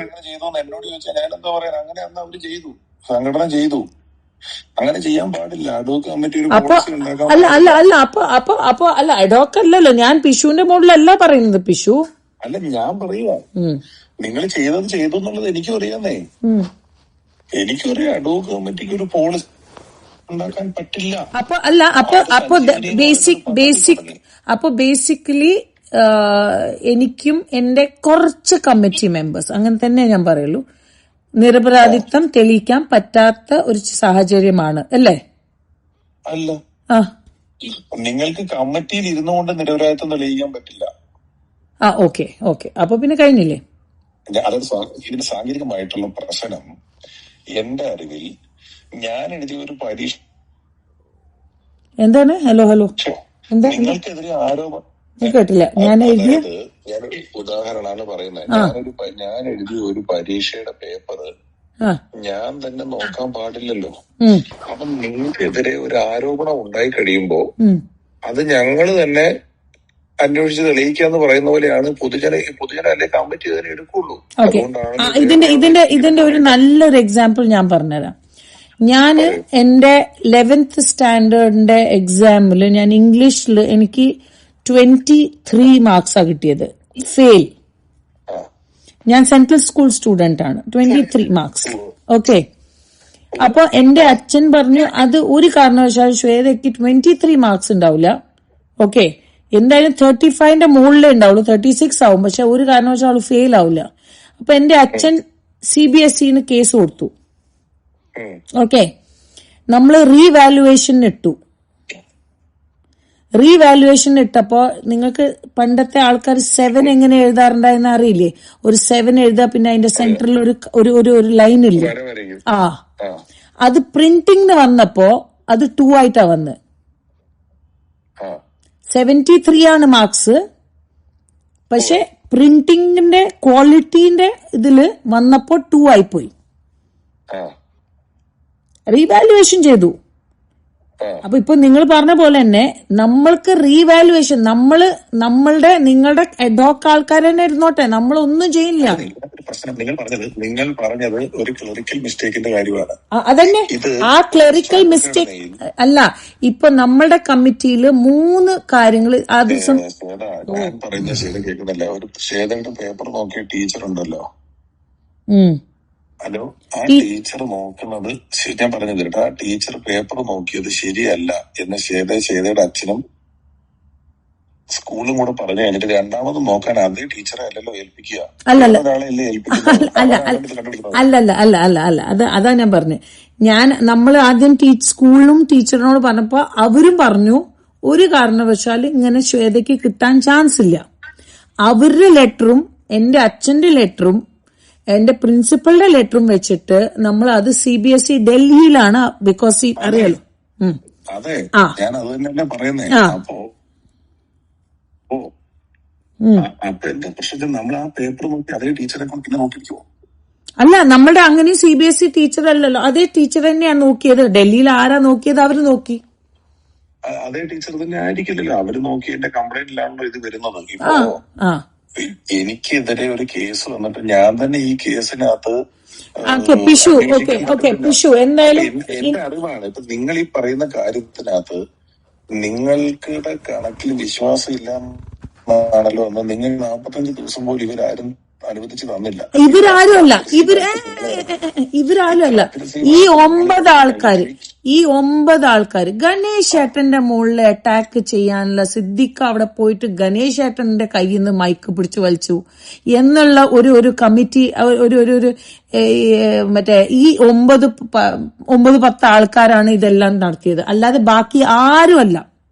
അങ്ങനെ ചെയ്തോന്ന് എന്നോട് ചോദിച്ചാൽ ഞാൻ എന്താ പറയാൻ? അങ്ങനെ അന്ന് അവര് ചെയ്തു, സംഘടന ചെയ്തു. അങ്ങനെ ചെയ്യാൻ പാടില്ല. അഡ്വോക്ക് കമ്മിറ്റി ഒരു പോളിസി ഉണ്ടാക്കാൻ അല്ല പാടില്ല. അല്ല അപ്പൊ അല്ല അഡോക്ക് അല്ലല്ലോ, ഞാൻ പിഷുവിന്റെ മുകളിലല്ല പറയുന്നത്. പിഷു അല്ല, ഞാൻ പറയുക നിങ്ങൾ ചെയ്തത് ചെയ്തു എന്നുള്ളത് എനിക്കും അറിയാന്നേ. എനിക്കും അറിയാം അഡ്വോക്ക് കമ്മിറ്റിക്ക് ഒരു പോളിസി ഉണ്ടാക്കാൻ പറ്റില്ല. അപ്പൊ ബേസിക്കലി എനിക്കും എന്റെ കുറച്ച് കമ്മിറ്റി മെമ്പേഴ്സ്, അങ്ങനെ തന്നെ ഞാൻ പറയുള്ളൂ, നിരപരാധിത്വം തെളിയിക്കാൻ പറ്റാത്ത ഒരു സാഹചര്യമാണ് അല്ലേ? അല്ല, നിങ്ങൾക്ക് കമ്മിറ്റിയിൽ ഇരുന്നുകൊണ്ട് നിരപരാധിത്വം തെളിയിക്കാൻ പറ്റില്ല. ഓക്കെ അപ്പൊ പിന്നെ കഴിഞ്ഞില്ലേ? ഇതിന് സാങ്കേതികമായിട്ടുള്ള പ്രശ്നം എന്റെ അറിവിൽ ഞാൻ എഴുതിയ ഒരു പരീക്ഷ എന്താണ്? ഹലോ എന്താ? നിങ്ങൾക്കെതിരെ ആരോപണം കേട്ടില്ല. ഞാനൊരു ഉദാഹരണമാണ് പറയുന്നത്. ഞാൻ എഴുതിയ ഒരു പരീക്ഷയുടെ പേപ്പർ ഞാൻ തന്നെ നോക്കാൻ പാടില്ലല്ലോ. അപ്പൊ നിങ്ങൾക്കെതിരെ ഒരു ആരോപണം ഉണ്ടായി കഴിയുമ്പോ അത് ഞങ്ങള് തന്നെ അന്വേഷിച്ച് തെളിയിക്കാന്ന് പറയുന്ന പോലെയാണ് പൊതുജന അല്ലെ കമ്മിറ്റി തന്നെ എടുക്കുള്ളൂ. ഇതിന്റെ ഒരു നല്ലൊരു എക്സാമ്പിൾ ഞാൻ പറഞ്ഞുതരാം. ഞാന് എന്റെ 11th സ്റ്റാൻഡേർഡിന്റെ എക്സാമില് ഞാൻ ഇംഗ്ലീഷിൽ എനിക്ക് 23 മാർക്സാ കിട്ടിയത്, ഫെയിൽ. ഞാൻ സെൻട്രൽ സ്കൂൾ സ്റ്റുഡന്റ് ആണ്. 23 മാർക്സ്. ഓക്കെ. അപ്പൊ എന്റെ അച്ഛൻ പറഞ്ഞു അത് ഒരു കാരണവശാലും ശ്വേതയ്ക്ക് 23 മാർക്സ് ഉണ്ടാവില്ല. ഓക്കെ, എന്തായാലും 35ന്റെ മുകളിലേ ഉണ്ടാവുള്ളൂ, 36 ആവും. പക്ഷെ ഒരു കാരണവശാലും ഫെയിൽ ആവില്ല. അപ്പൊ എന്റെ അച്ഛൻ CBSEന് കേസ് കൊടുത്തു. ഓക്കെ, നമ്മള് റീവാലുവേഷൻ ഇട്ടപ്പോ നിങ്ങൾക്ക് പണ്ടത്തെ ആൾക്കാർ 7 എങ്ങനെ എഴുതാറുണ്ടായെന്ന് അറിയില്ലേ? ഒരു 7 എഴുതാ, പിന്നെ അതിന്റെ സെന്ററിൽ ഒരു ലൈൻ ഇല്ലേ? അത് പ്രിന്റിംഗിന് വന്നപ്പോ അത് 2 ആയിട്ടാ വന്ന്. 73 ആണ് മാർക്സ്. പക്ഷെ പ്രിന്റിംഗിന്റെ ക്വാളിറ്റിന്റെ ഇതില് വന്നപ്പോ 2 ആയിപ്പോയി. റീവാലുവേഷൻ ചെയ്തു. അപ്പൊ ഇപ്പൊ നിങ്ങൾ പറഞ്ഞ പോലെ തന്നെ നമ്മൾക്ക് റീവാലുവേഷൻ നിങ്ങളുടെ അഡ്വോക്ക് ആൾക്കാർ തന്നെ ഇരുന്നോട്ടെ, നമ്മളൊന്നും ചെയ്യില്ല. നിങ്ങൾ പറഞ്ഞത് ഒരു ക്ലറിക്കൽ മിസ്റ്റേക്കിന്റെ കാര്യമാണ്. അതന്നെ, ആ ക്ലറിക്കൽ മിസ്റ്റേക്ക് അല്ല. ഇപ്പൊ നമ്മളുടെ കമ്മിറ്റിയില് 3 കാര്യങ്ങൾ അത് ഞാൻ പറയുന്ന ശരി കേൾക്കുന്നില്ല. ഒരു ശ്വേതയുടെ പേപ്പർ നോക്കിയ ടീച്ചർ ഉണ്ടല്ലോ, ഹലോ, ആ ടീച്ചർ നോക്കുന്നത് ഞാൻ പറഞ്ഞു തരട്ടെ. ആ ടീച്ചർ പേപ്പർ നോക്കിയത് ശരിയല്ല എന്ന് ശ്വേതയുടെ അച്ഛനും സ്കൂളും കൂടെ പറഞ്ഞു കഴിഞ്ഞിട്ട് രണ്ടാമത് നോക്കാൻ അതേ ടീച്ചറെ അല്ലല്ലോ ഏൽപ്പിക്കുക, ഒരാളെയല്ലേ ഏൽപ്പിക്കുന്നത്. അതാ ഞാൻ പറഞ്ഞു. നമ്മൾ ആദ്യം സ്കൂളിലും ടീച്ചറിനോട് പറഞ്ഞപ്പോ അവരും പറഞ്ഞു ഒരു കാരണവശാലും ഇങ്ങനെ ശ്വേതയ്ക്ക് കിട്ടാൻ ചാൻസ് ഇല്ല. അവരുടെ ലെറ്ററും എന്റെ അച്ഛന്റെ ലെറ്ററും എന്റെ പ്രിൻസിപ്പളിന്റെ ലെറ്ററും വെച്ചിട്ട് നമ്മൾ അത് CBSE ഡൽഹിയിലാണ്, ബിക്കോസ് അറിയാലോ. അതെ, ഞാൻ അത് തന്നെ പറയുന്നേ. അപ്പൊ എന്റെ പ്രശ്നത്തിൽ നമ്മൾ ആ പേപ്പർ നോക്കി അതേ ടീച്ചറെ കൊണ്ട് പിന്നെ നോക്കിക്കോ. അല്ല, നമ്മളുടെ അങ്ങനെ CBSE ടീച്ചർ അല്ലല്ലോ, അതേ ടീച്ചർ തന്നെയാണ് നോക്കിയത്. ഡൽഹിയിൽ ആരാ നോക്കിയത്? അവര് നോക്കി. അതേ ടീച്ചർ തന്നെ ആയിരിക്കില്ലല്ലോ അവര് നോക്കി. എന്റെ കംപ്ലൈന്റിലാണല്ലോ ഇത് വരുന്നത്. ഇപ്പോ എനിക്കെതിരെ ഒരു കേസ് വന്നിട്ട് ഞാൻ തന്നെ ഈ കേസിനകത്ത് എന്റെ അറിവാണ്. ഇപ്പൊ നിങ്ങൾ ഈ പറയുന്ന കാര്യത്തിനകത്ത് നിങ്ങൾക്കുടെ കണക്കിൽ വിശ്വാസം ഇല്ല എന്നാണല്ലോ. എന്ന് നിങ്ങൾ 45 ദിവസം പോലും ഇവരാരും അനുവദിച്ചു തന്നില്ല. ഇവരാരുമല്ല. ഈ 9 ആൾക്കാർ ഗണേശ് ഏട്ടന്റെ മുകളിൽ അറ്റാക്ക് ചെയ്യാനുള്ള സിദ്ദിഖ് അവിടെ പോയിട്ട് ഗണേശ് ഏട്ടന്റെ കയ്യിൽ നിന്ന് മൈക്ക് പിടിച്ചു വലിച്ചു എന്നുള്ള ഒരു കമ്മിറ്റി, ഒരു മറ്റേ ഈ 9-10 ആൾക്കാരാണ് ഇതെല്ലാം നടത്തിയത്. അല്ലാതെ ബാക്കി ആരുമല്ല.